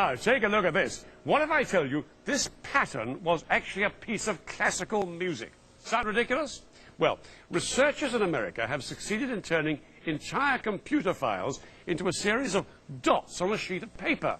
Now, take a look at this. What if I tell you this pattern was actually a piece of classical music? Sound ridiculous? Well, researchers in America have succeeded in turning entire computer files into a series of dots on a sheet of paper.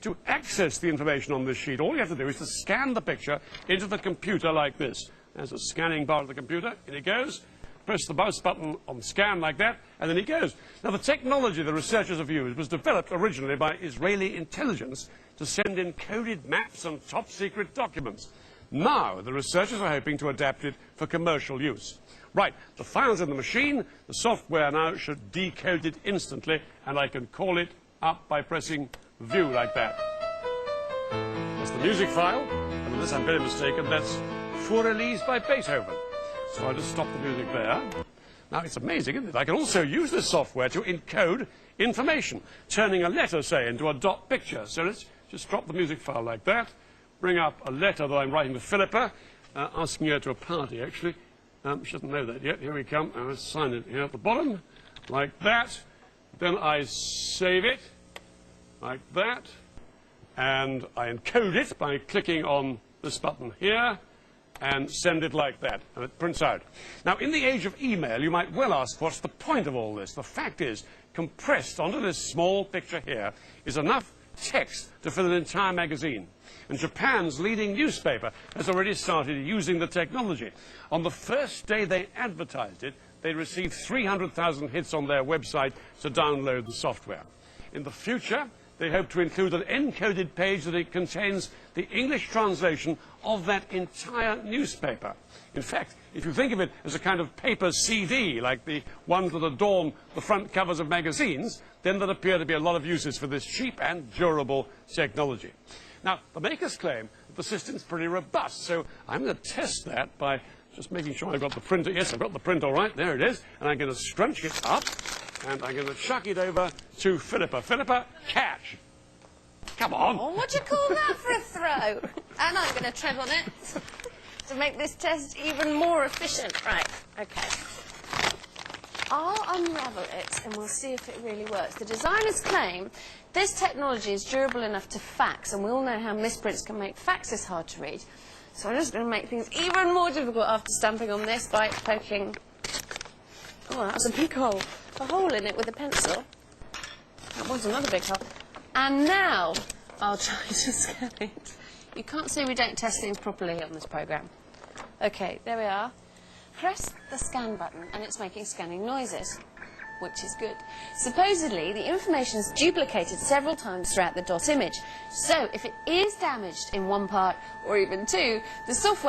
To access the information on this sheet, all you have to do is to scan the picture into the computer like this. There's a scanning bar of the computer, in it goes. Press the mouse button on scan like that, and then it goes. Now, the technology the researchers have used was developed originally by Israeli intelligence to send encoded maps and top-secret documents. Now, the researchers are hoping to adapt it for commercial use. Right, the file's in the machine, the software now should decode it instantly, and I can call it up by pressing View like that. That's the music file, and unless I'm very mistaken, that's For Elise by Beethoven. So I'll just stop the music there. Now, it's amazing, isn't it? I can also use this software to encode information, turning a letter, say, into a dot picture. So let's just drop the music file like that, bring up a letter that I'm writing to Philippa, asking her to a party, actually. She doesn't know that yet. Here we come. Let's sign it here at the bottom, like that. Then I save it, like that. And I encode it by clicking on this button here, and send it like that, and it prints out. Now, in the age of email, you might well ask, what's the point of all this? The fact is, compressed onto this small picture here is enough text to fill an entire magazine. And Japan's leading newspaper has already started using the technology. On the first day they advertised it, they received 300,000 hits on their website to download the software. In the future, they hope to include an encoded page that it contains the English translation of that entire newspaper. In fact, if you think of it as a kind of paper CD, like the ones that adorn the front covers of magazines, then there appear to be a lot of uses for this cheap and durable technology. Now, the makers claim that the system's pretty robust, so I'm going to test that by just making sure I've got the printer. Yes, I've got the printer all right. There it is. And I'm going to scrunch it up. And I'm going to chuck it over to Philippa. Philippa, catch. Come on. Oh, what do you call that for a throw? And I'm going to tread on it to make this test even more efficient. Right, OK. I'll unravel it and we'll see if it really works. The designers claim this technology is durable enough to fax, and we all know how misprints can make faxes hard to read. So I'm just going to make things even more difficult after stamping on this by poking... Oh, that was a big hole. A hole in it with a pencil. That was another big hole. And now I'll try to scan it. You can't see we don't test things properly on this programme. OK, there we are. Press the scan button and it's making scanning noises, which is good. Supposedly, the information is duplicated several times throughout the dot image. So if it is damaged in one part or even two, the software